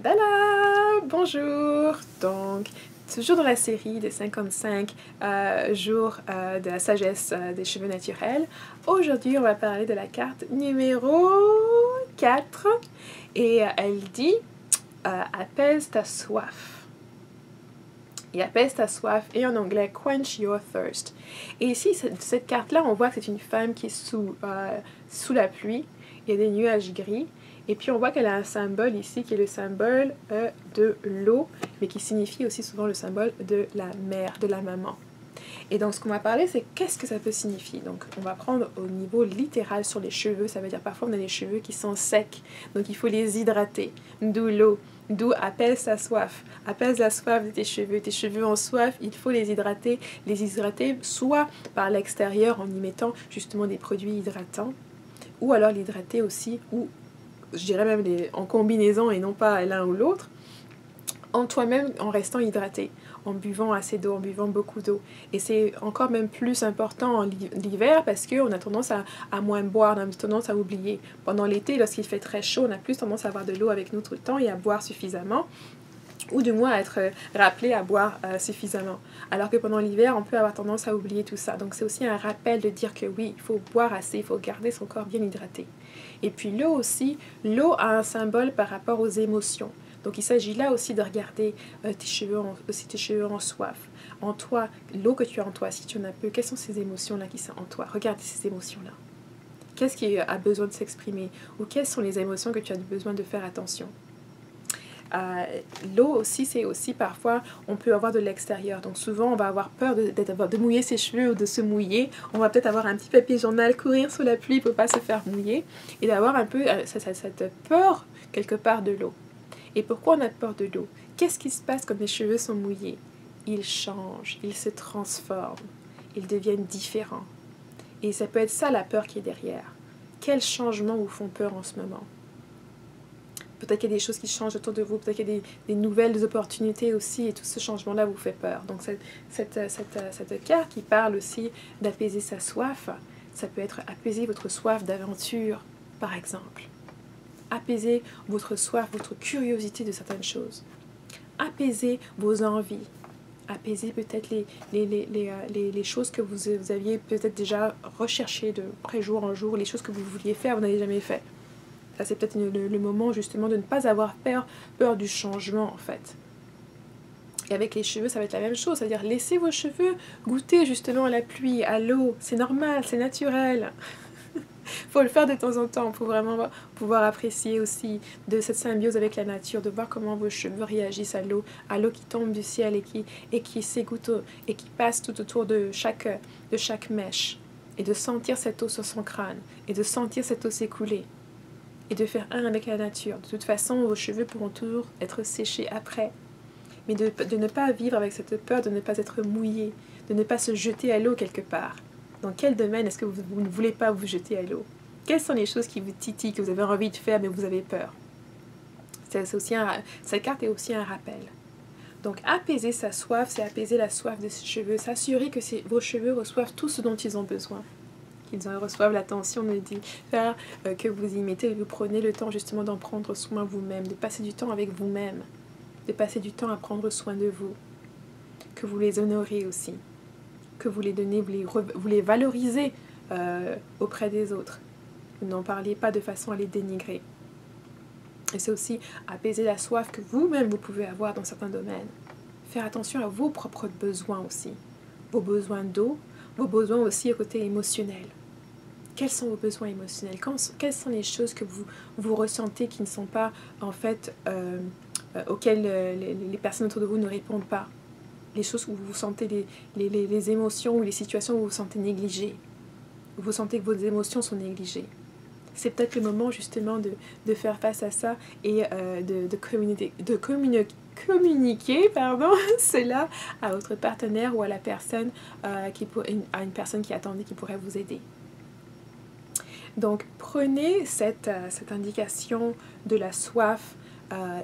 Tada! Bonjour! Donc, toujours dans la série des 55 jours de la sagesse des cheveux naturels. Aujourd'hui, on va parler de la carte numéro 4 et elle dit apaise ta soif. Et apaise ta soif, et en anglais, quench your thirst. Et ici, cette carte-là, on voit que c'est une femme qui est sous la pluie. Il y a des nuages gris. Et puis on voit qu'elle a un symbole ici qui est le symbole de l'eau, mais qui signifie aussi souvent le symbole de la mère, de la maman. Et donc ce qu'on va parler, c'est qu'est-ce que ça peut signifier. Donc on va prendre au niveau littéral sur les cheveux, ça veut dire parfois on a des cheveux qui sont secs, donc il faut les hydrater, d'où l'eau. D'où apaise ta soif, apaise la soif de tes cheveux ont soif, il faut les hydrater soit par l'extérieur en y mettant justement des produits hydratants, ou alors l'hydrater aussi, ou je dirais même en combinaison et non pas l'un ou l'autre, en toi-même en restant hydraté, en buvant assez d'eau, en buvant beaucoup d'eau. Et c'est encore même plus important en l'hiver parce qu'on a tendance à moins boire, on a tendance à oublier. Pendant l'été, lorsqu'il fait très chaud, on a plus tendance à avoir de l'eau avec nous tout le temps et à boire suffisamment, ou du moins à être rappelé à boire suffisamment. Alors que pendant l'hiver, on peut avoir tendance à oublier tout ça. Donc c'est aussi un rappel de dire que oui, il faut boire assez, il faut garder son corps bien hydraté. Et puis l'eau aussi, l'eau a un symbole par rapport aux émotions. Donc il s'agit là aussi de regarder tes cheveux en soif. En toi, l'eau que tu as en toi, si tu en as peu, quelles sont ces émotions-là qui sont en toi? Regarde ces émotions-là. Qu'est-ce qui a besoin de s'exprimer? Ou quelles sont les émotions que tu as besoin de faire attention? L'eau aussi, c'est aussi parfois, on peut avoir de l'extérieur. Donc souvent, on va avoir peur de mouiller ses cheveux ou de se mouiller. On va peut-être avoir un petit papier journal, courir sous la pluie pour ne pas se faire mouiller. Et d'avoir un peu cette peur, quelque part, de l'eau. Et pourquoi on a peur de l'eau? Qu'est-ce qui se passe quand les cheveux sont mouillés? Ils changent, ils se transforment, ils deviennent différents. Et ça peut être ça la peur qui est derrière. Quels changements vous font peur en ce moment? Peut-être qu'il y a des choses qui changent autour de vous, peut-être qu'il y a des nouvelles opportunités aussi, et tout ce changement-là vous fait peur. Donc cette carte qui parle aussi d'apaiser sa soif, ça peut être apaiser votre soif d'aventure, par exemple. Apaiser votre soif, votre curiosité de certaines choses. Apaiser vos envies. Apaiser peut-être les choses que vous aviez peut-être déjà recherchées de jour en jour, les choses que vous vouliez faire, vous n'avez jamais fait. Ça, c'est peut-être le moment justement de ne pas avoir peur du changement en fait. Et avec les cheveux, ça va être la même chose, c'est-à-dire laissez vos cheveux goûter justement à la pluie, à l'eau, c'est normal, c'est naturel. Faut le faire de temps en temps pour vraiment pouvoir apprécier aussi de cette symbiose avec la nature, de voir comment vos cheveux réagissent à l'eau qui tombe du ciel et qui s'égoutte et qui passe tout autour de chaque mèche, et de sentir cette eau sur son crâne, et de sentir cette eau s'écouler, et de faire un avec la nature. De toute façon, vos cheveux pourront toujours être séchés après, mais de ne pas vivre avec cette peur de ne pas être mouillé, de ne pas se jeter à l'eau quelque part. Dans quel domaine est-ce que vous ne voulez pas vous jeter à l'eau? Quelles sont les choses qui vous titillent, que vous avez envie de faire, mais vous avez peur? Cette carte est aussi un rappel. Donc, apaiser sa soif, c'est apaiser la soif de ses cheveux. S'assurer que vos cheveux reçoivent tout ce dont ils ont besoin. Qu'ils en reçoivent l'attention nécessaire que vous y mettez. Vous prenez le temps justement d'en prendre soin vous-même, de passer du temps avec vous-même, de passer du temps à prendre soin de vous. Que vous les honorez aussi. Que vous les donnez, vous les valorisez auprès des autres. Vous n'en parlez pas de façon à les dénigrer. Et c'est aussi apaiser la soif que vous-même vous pouvez avoir dans certains domaines. Faire attention à vos propres besoins aussi. Vos besoins d'eau, vos besoins aussi au côté émotionnel. Quels sont vos besoins émotionnels? Quelles sont les choses que vous ressentez qui ne sont pas, en fait, auxquelles les personnes autour de vous ne répondent pas? Les choses où vous sentez les émotions ou les situations où vous vous sentez négligé, où vous sentez que vos émotions sont négligées. C'est peut-être le moment justement de faire face à ça et de communiquer cela à votre partenaire ou à la personne, à une personne qui attendait, qui pourrait vous aider. Donc prenez cette indication de la soif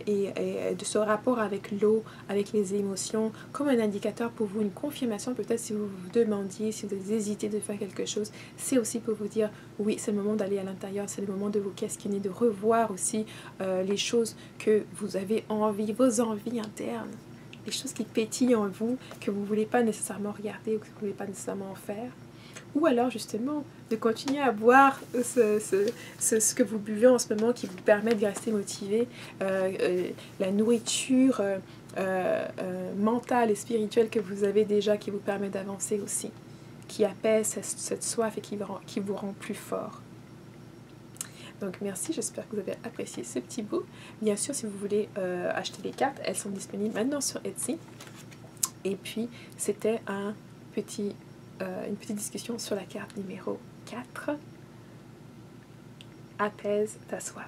et de ce rapport avec l'eau, avec les émotions, comme un indicateur pour vous, une confirmation peut-être si vous vous demandiez, si vous hésitez de faire quelque chose, c'est aussi pour vous dire oui, c'est le moment d'aller à l'intérieur, c'est le moment de vous questionner, de revoir aussi les choses que vous avez envie, vos envies internes, les choses qui pétillent en vous, que vous ne voulez pas nécessairement regarder ou que vous ne voulez pas nécessairement faire. Ou alors justement de continuer à boire ce que vous buvez en ce moment qui vous permet de rester motivé, la nourriture mentale et spirituelle que vous avez déjà qui vous permet d'avancer aussi, qui apaise cette soif et qui vous rend plus fort. Donc merci, j'espère que vous avez apprécié ce petit bout. Bien sûr, si vous voulez acheter les cartes, elles sont disponibles maintenant sur Etsy. Et puis, c'était une petite discussion sur la carte numéro 4. Apaise ta soif.